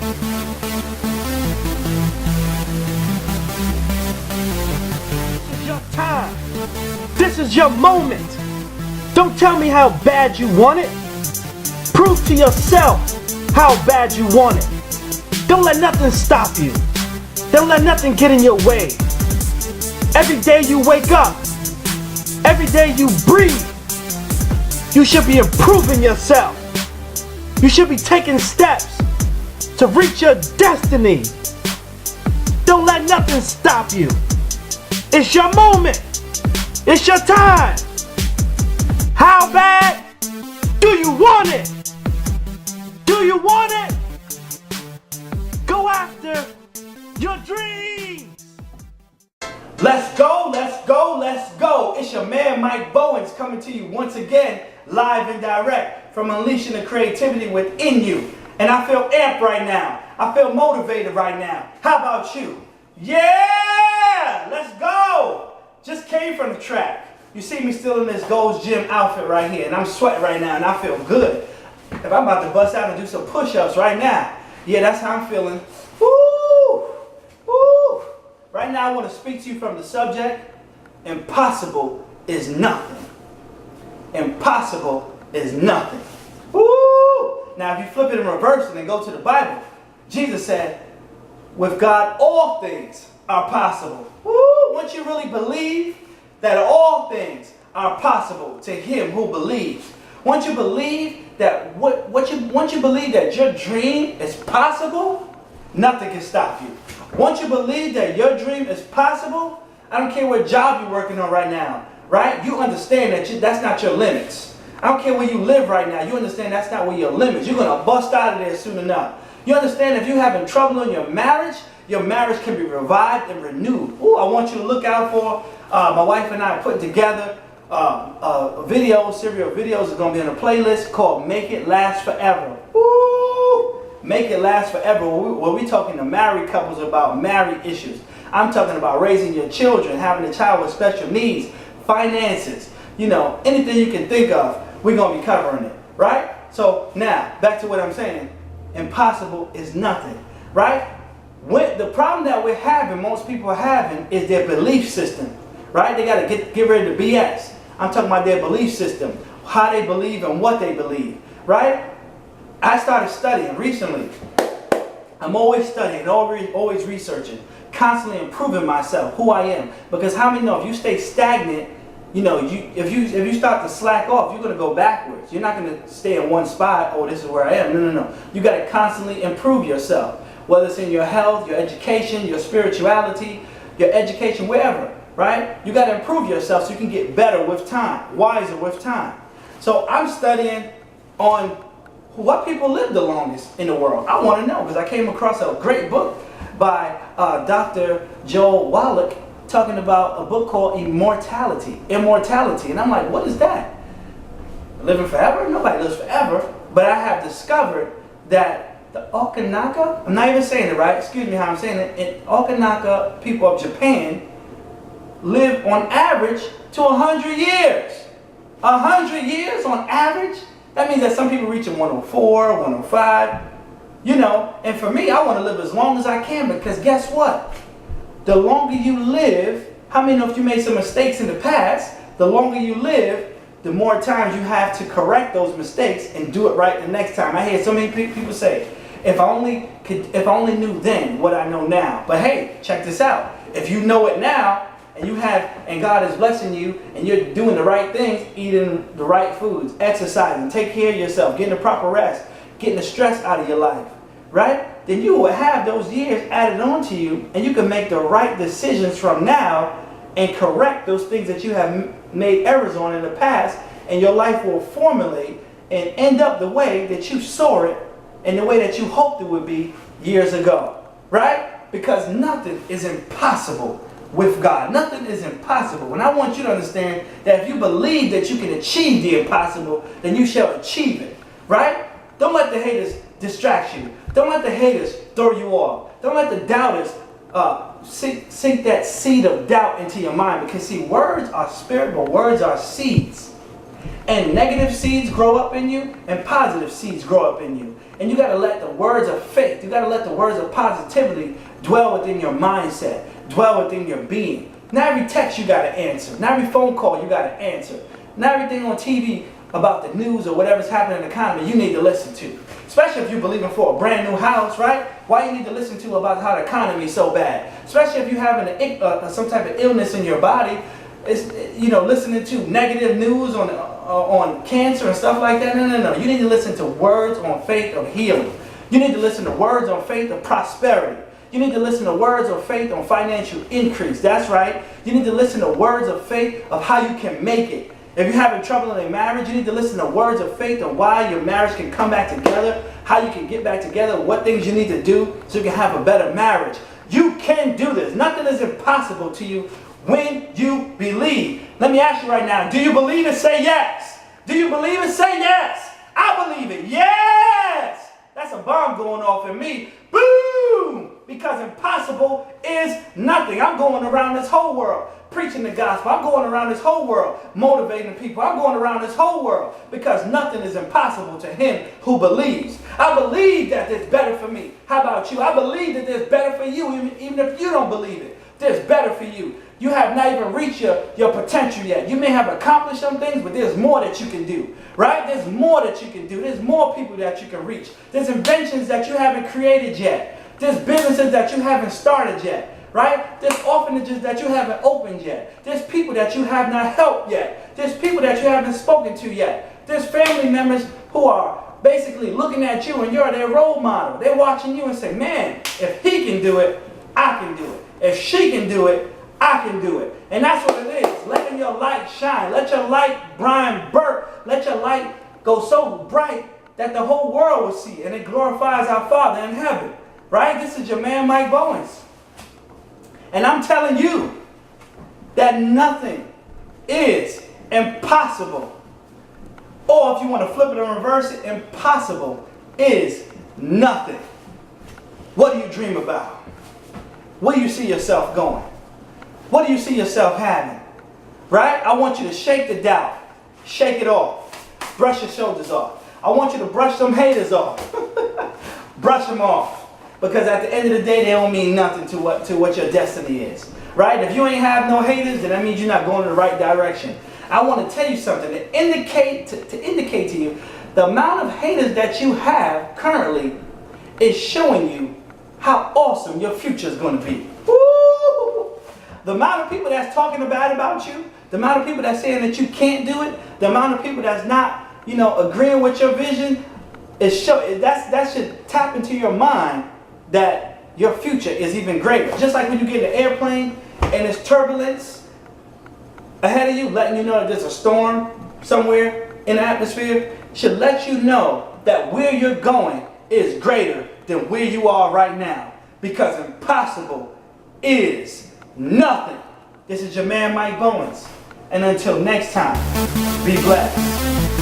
This is your time. This is your moment. Don't tell me how bad you want it. Prove to yourself how bad you want it. Don't let nothing stop you. Don't let nothing get in your way. Every day you wake up, every day you breathe, you should be improving yourself. You should be taking steps to reach your destiny. Don't let nothing stop you. It's your moment. It's your time. How bad do you want it? Do you want it? Go after your dreams. Let's go, let's go, let's go. It's your man Mike Bowens coming to you once again, live and direct from unleashing the creativity within you. And I feel amped right now. I feel motivated right now. How about you? Yeah, let's go. Just came from the track. You see me still in this Gold's Gym outfit right here, and I'm sweating right now, and I feel good. If I'm about to bust out and do some push-ups right now, yeah, that's how I'm feeling. Woo! Woo! Right now, I want to speak to you from the subject, impossible is nothing. Impossible is nothing. Woo! Now, if you flip it in reverse and then go to the Bible, Jesus said, with God, all things are possible. Woo! Once you really believe that all things are possible to him who believes. Once you believe that once you believe that your dream is possible, nothing can stop you. Once you believe that your dream is possible, I don't care what job you're working on right now, right? You understand that that's not your limits. I don't care where you live right now. You understand that's not where your limits. You're going to bust out of there soon enough. You understand if you're having trouble in your marriage can be revived and renewed. Ooh, I want you to look out for my wife and I put together a serial videos is going to be on a playlist called Make It Last Forever. Ooh, Make It Last Forever. Where we talking to married couples about married issues. I'm talking about raising your children, having a child with special needs, finances, anything you can think of, we're going to be covering it, right? So now, back to what I'm saying. Impossible is nothing, right? The problem that we're having, most people are having, is their belief system, right? They got to get rid of the BS. I'm talking about their belief system, how they believe and what they believe, right? I started studying recently. I'm always studying, always researching, constantly improving myself, who I am. Because how many know if you stay stagnant, if you start to slack off, you're going to go backwards. You're not going to stay in one spot, oh, this is where I am. No. You got to constantly improve yourself. Whether it's in your health, your education, your spirituality, your education, wherever, right? You got to improve yourself so you can get better with time, wiser with time. So I'm studying on what people live the longest in the world. I want to know because I came across a great book by Dr. Joel Wallach talking about a book called Immortality. And I'm like, what is that? Living forever? Nobody lives forever. But I have discovered that the Okanaka, I'm not even saying it right, excuse me how I'm saying it, in Okanaka people of Japan live on average to 100 years. 100 years on average? That means that some people reach 104, 105, and for me, I want to live as long as I can because guess what? The longer you live, how many know if you made some mistakes in the past, the longer you live, the more times you have to correct those mistakes and do it right the next time. I hear so many people say, if I only knew then what I know now. But hey, check this out. If you know it now, and God is blessing you, and you're doing the right things, eating the right foods, exercising, take care of yourself, getting the proper rest, getting the stress out of your life, right? Then you will have those years added on to you, and you can make the right decisions from now and correct those things that you have made errors on in the past, and your life will formulate and end up the way that you saw it and the way that you hoped it would be years ago, right? Because nothing is impossible with God. Nothing is impossible. And I want you to understand that if you believe that you can achieve the impossible, then you shall achieve it, right? Don't let the haters distract you. Don't let the haters throw you off. Don't let the doubters sink that seed of doubt into your mind. Because see, words are spirit, but words are seeds. And negative seeds grow up in you, and positive seeds grow up in you. And you got to let the words of faith, you got to let the words of positivity dwell within your mindset, dwell within your being. Not every text you got to answer. Not every phone call you got to answer. Not everything on TV about the news or whatever's happening in the economy you need to listen to. Especially if you're believing for a brand new house, right? Why you need to listen to about how the economy is so bad. Especially if you're having some type of illness in your body. It's, listening to negative news on cancer and stuff like that. No. You need to listen to words on faith of healing. You need to listen to words on faith of prosperity. You need to listen to words of faith on financial increase. That's right. You need to listen to words of faith of how you can make it. If you're having trouble in a marriage, you need to listen to words of faith on why your marriage can come back together, how you can get back together, what things you need to do so you can have a better marriage. You can do this. Nothing is impossible to you when you believe. Let me ask you right now, do you believe it? Say yes. Do you believe it? Say yes. I believe it. Yes. That's a bomb going off in me. Boom! Because impossible is nothing. I'm going around this whole world preaching the gospel. I'm going around this whole world motivating people. I'm going around this whole world because nothing is impossible to him who believes. I believe that there's better for me. How about you? I believe that there's better for you even if you don't believe it. There's better for you. You have not even reached your potential yet. You may have accomplished some things, but there's more that you can do. Right? There's more that you can do. There's more people that you can reach. There's inventions that you haven't created yet. There's businesses that you haven't started yet. Right? There's orphanages that you haven't opened yet. There's people that you have not helped yet. There's people that you haven't spoken to yet. There's family members who are basically looking at you and you're their role model. They're watching you and say, man, if he can do it, I can do it. If she can do it, I can do it. And that's what it is. Letting your light shine. Let your light Brian Burke. Let your light go so bright that the whole world will see. And it glorifies our Father in heaven. Right? This is your man Mike Bowens. And I'm telling you that nothing is impossible. Or if you want to flip it and reverse it, impossible is nothing. What do you dream about? Where do you see yourself going? What do you see yourself having? Right? I want you to shake the doubt. Shake it off. Brush your shoulders off. I want you to brush some haters off. Brush them off. Because at the end of the day, they don't mean nothing to what your destiny is. Right? If you ain't have no haters, then that means you're not going in the right direction. I want to tell you something. To indicate to you, the amount of haters that you have currently is showing you how awesome your future is going to be. Woo! The amount of people that's talking bad about you, the amount of people that's saying that you can't do it, the amount of people that's not, agreeing with your vision, that should tap into your mind that your future is even greater. Just like when you get in an airplane and there's turbulence ahead of you, letting you know that there's a storm somewhere in the atmosphere, should let you know that where you're going is greater than where you are right now. Because impossible is nothing. This is your man Mike Bowens. And until next time, be blessed.